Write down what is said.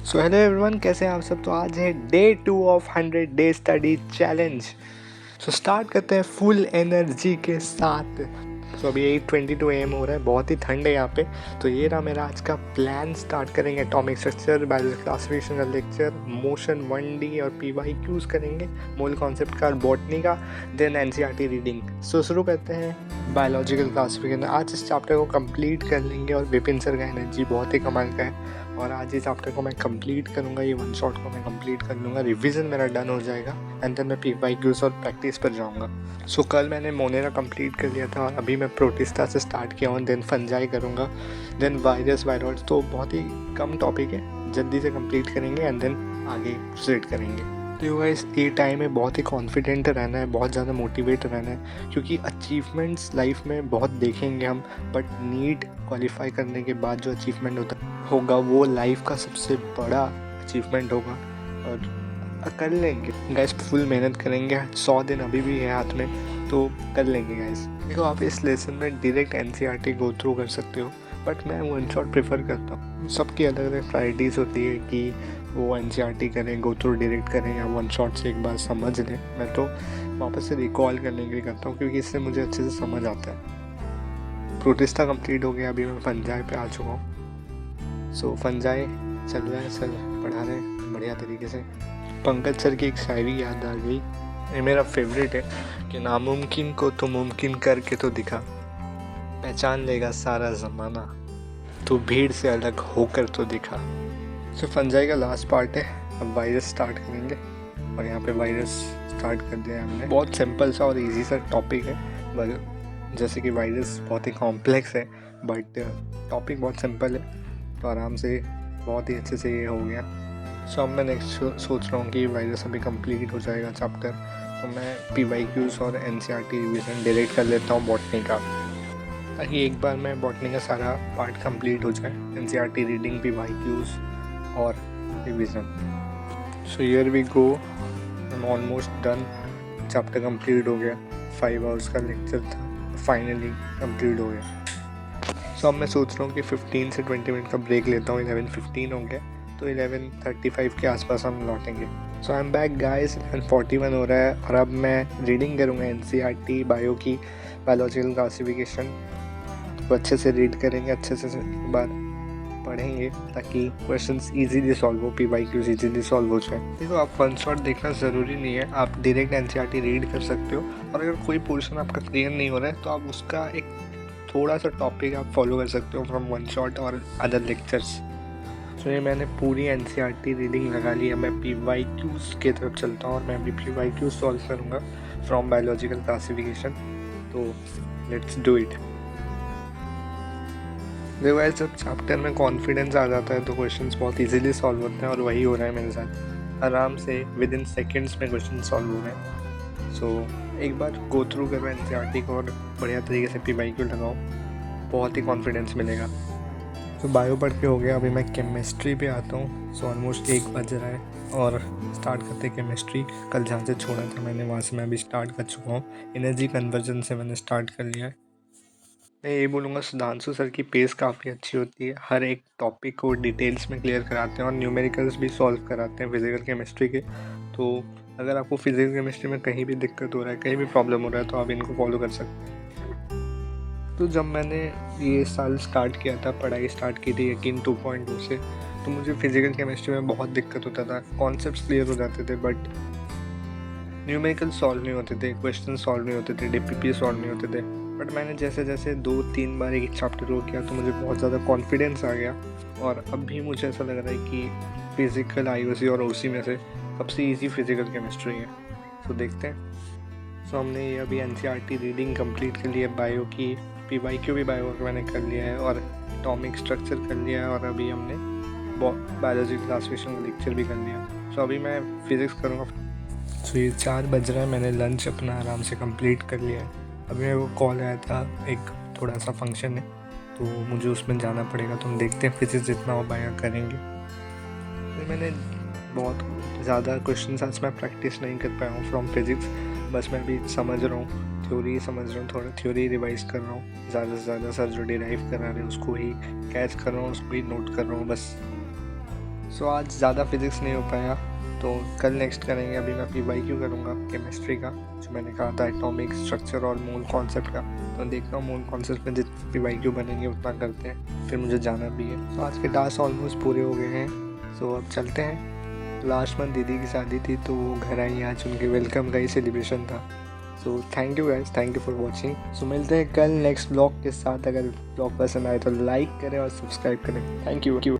So hello everyone, कैसे हैं आप सब। तो आज है day 2 of 100 day study challenge. So start करते हैं फुल एनर्जी के साथ। सो अभी 8:22 AM हो रहा है, बहुत ही ठंड है यहाँ पे। तो ये रहा मेरा आज का प्लान। स्टार्ट करेंगे एटॉमिक स्ट्रक्चर, बायोलॉजिकल क्लासिफिकेशन का लेक्चर, मोशन 1D और PYQs करेंगे, मोल कॉन्सेप्ट का, बॉटनी का, देन एनसीईआरटी रीडिंग। सो शुरू करते हैं बायोलॉजिकल क्लासिफिकेशन। आज इस चैप्टर को कंप्लीट कर लेंगे और विपिन सर का एनर्जी बहुत ही कमाल का है और आज इस चैप्टर को मैं कंप्लीट करूँगा। ये वन शॉट को मैं कंप्लीट कर लूँगा, रिवीजन मेरा डन हो जाएगा एंड देन मैं PYQs और प्रैक्टिस पर जाऊँगा। सो कल मैंने मोनेरा कंप्लीट कर लिया था और अभी मैं प्रोटिस्टा से स्टार्ट किया हूँ, देन फंजाई करूँगा, देन वायरस वायरॉइड्स। तो बहुत ही कम टॉपिक है, जल्दी से कंप्लीट करेंगे एंड देन आगे प्रोसीड करेंगे। तो गाइस ये टाइम है बहुत ही कॉन्फिडेंट रहना है, बहुत ज़्यादा मोटिवेट रहना है, क्योंकि अचीवमेंट्स लाइफ में बहुत देखेंगे हम, बट नीट क्वालिफाई करने के बाद जो अचीवमेंट होगा वो लाइफ का सबसे बड़ा अचीवमेंट होगा और कर लेंगे गाइस। फुल मेहनत करेंगे, 100 दिन अभी भी है हाथ में, तो कर लेंगे गाइस। देखो आप इस लेसन में डायरेक्ट एनसीईआरटी गो थ्रू कर सकते हो, बट मैं वन शॉट प्रेफर करता हूँ। सबकी अलग अलग प्रायोरिटीज़ होती है कि वो एनसीईआरटी करें, गो थ्रू डायरेक्ट करें या वन शॉट से एक बार समझ लें। मैं तो वापस से रिकॉल करने के लिए करता हूँ क्योंकि इससे मुझे अच्छे से समझ आता है। प्रोटिस्टा कंप्लीट हो गया, अभी मैं फंजाई पे आ चुका हूँ। सो फंजाई चल रहा है, सर पढ़ा रहे हैं बढ़िया तरीके से। पंकज सर की एक शायरी याद आ गई, ये मेरा फेवरेट है कि नामुमकिन को तो मुमकिन करके तो दिखा, पहचान लेगा सारा ज़माना, तो भीड़ से अलग होकर तो दिखा। सो फंजाई का लास्ट पार्ट है, अब वायरस स्टार्ट करेंगे और यहाँ पे वायरस स्टार्ट कर दिया हमने। बहुत सिंपल सा और इजी सा टॉपिक है, बट जैसे कि वायरस बहुत ही कॉम्प्लेक्स है बट टॉपिक बहुत सिंपल है, तो आराम से बहुत ही अच्छे से ये हो गया। सो अब मैं नेक्स्ट सोच रहा हूँ कि वायरस अभी कंप्लीट हो जाएगा चैप्टर, तो मैं PYQs और एनसीईआरटी रिवीजन डायरेक्ट कर लेता हूँ बॉटनी का, ताकि एक बार मैं बॉटनी का सारा पार्ट कंप्लीट हो जाए, एनसीईआरटी रीडिंग, PYQs और revision. So here we go, I am almost done. Chapter complete हो गया, 5 आवर्स का लेक्चर था, फाइनली कंप्लीट हो गया। सो अब मैं सोच रहा हूँ कि 15 से 20 मिनट का ब्रेक लेता हूँ। 11:15 हो गया, तो 11:35 के आसपास हम लौटेंगे। सो आई एम बैक गाइस, 11:41 हो रहा है और अब मैं रीडिंग करूँगा एनसीईआरटी बायो की, बायोलॉजिकल क्लासिफिकेशन। तो अच्छे से रीड करेंगे, अच्छे से एक बार पढ़ेंगे ताकि क्वेश्चंस इजीली सॉल्व हो, PYQs इजीली सॉल्व हो जाए। देखो आप वन शॉट देखना ज़रूरी नहीं है, आप डायरेक्ट एनसीईआरटी रीड कर सकते हो और अगर कोई पोर्शन आपका क्लियर नहीं हो रहा है तो आप उसका एक थोड़ा सा टॉपिक आप फॉलो कर सकते हो फ्रॉम वन शॉट और अदर लेक्चर्स। सो ये मैंने पूरी एनसीईआरटी रीडिंग लगा ली है, मैं PYQs की तरफ चलता हूँ और मैं अभी PYQs सॉल्व करूँगा फ्रॉम बायोलॉजिकल क्लासिफिकेशन। तो लेट्स डू इट। देखो यार, जब चैप्टर में कॉन्फिडेंस आ जाता है तो क्वेश्चंस बहुत इजीली सॉल्व होते हैं और वही हो रहा है मेरे साथ। आराम से विद इन सेकेंड्स में क्वेश्चन सॉल्व हो रहे हैं। सो एक बार गो थ्रू करो एनसीईआरटी को और बढ़िया तरीके से PYQ लगाओ, बहुत ही कॉन्फिडेंस मिलेगा। तो बायो पढ़ के हो गया, अभी मैं केमिस्ट्री पे आता हूँ। सो ऑलमोस्ट 1 बज रहा है और स्टार्ट करते केमिस्ट्री। कल जहाँ से छोड़ा था मैंने वहाँ से मैं अभी स्टार्ट कर चुका हूँ। एनर्जी कन्वर्जन से मैंने स्टार्ट कर लिया है। मैं ये बोलूँगा सुधांशु सर की पेस काफ़ी अच्छी होती है, हर एक टॉपिक को डिटेल्स में क्लियर कराते हैं और न्यूमेरिकल्स भी सॉल्व कराते हैं फिजिकल केमिस्ट्री के। तो अगर आपको फिजिकल केमिस्ट्री में कहीं भी दिक्कत हो रहा है, कहीं भी प्रॉब्लम हो रहा है, तो आप इनको फॉलो कर सकते हैं। तो जब मैंने ये साल स्टार्ट किया था, पढ़ाई स्टार्ट की थी यकीन 2.2 से, तो मुझे फिजिकल केमिस्ट्री में बहुत दिक्कत होता था। कॉन्सेप्ट्स क्लियर हो जाते थे बट न्यूमेरिकल सॉल्व नहीं होते थे, क्वेश्चन सॉल्व नहीं होते थे, DPP सॉल्व नहीं होते थे। बट मैंने जैसे जैसे 2-3 बार एक चैप्टर को किया तो मुझे बहुत ज़्यादा कॉन्फिडेंस आ गया और अब भी मुझे ऐसा लग रहा है कि फिज़िकल IOC और OC में से सबसे इजी फिजिकल केमिस्ट्री है। तो देखते हैं। सो हमने ये अभी एनसीईआरटी रीडिंग कंप्लीट कर लिया, बायो की PYQ भी बायो का मैंने कर लिया है और एटॉमिक स्ट्रक्चर कर लिया है और अभी हमने बायोलॉजिकल क्लासिफिकेशन का लेक्चर भी कर लिया। सो अभी मैं फिज़िक्स करूँगा। सो ये 4 बज रहा है, मैंने लंच अपना आराम से कंप्लीट कर लिया है। अभी मेरे को कॉल आया था, एक थोड़ा सा फंक्शन है तो मुझे उसमें जाना पड़ेगा, तो हम देखते हैं फिजिक्स जितना हो पाएगा करेंगे। तो मैंने बहुत ज़्यादा क्वेश्चन आज मैं प्रैक्टिस नहीं कर पाया हूँ फ्रॉम फिज़िक्स, बस मैं भी समझ रहा हूँ, थ्योरी समझ रहा हूँ, थोड़ा थ्योरी रिवाइज कर रहा हूँ ज़्यादा से ज़्यादा। सर जो डिराइव करा रहे हैं उसको ही कैच कर रहा हूँ, उसको ही नोट कर रहा हूँ बस। सो आज ज़्यादा फिज़िक्स नहीं हो पाया, तो कल नेक्स्ट करेंगे। अभी मैं PYQ करूँगा केमिस्ट्री का, जो मैंने कहा था एटॉमिक स्ट्रक्चर और मोल कॉन्सेप्ट का। तो देखता हूँ मोल कॉन्सेप्ट में जितने PYQ बनेंगे उतना करते हैं, फिर मुझे जाना भी है। तो आज के टास्क ऑलमोस्ट पूरे हो गए हैं, सो अब चलते हैं। लास्ट मंथ दीदी की शादी थी, तो वो घर आई, आज उनके वेलकम का ही सेलिब्रेशन था। So thank you guys, thank you for watching. So मिलते हैं कल नेक्स्ट ब्लॉग के साथ। अगर ब्लॉग पसंद आए तो लाइक करें और सब्सक्राइब करें। Thank you.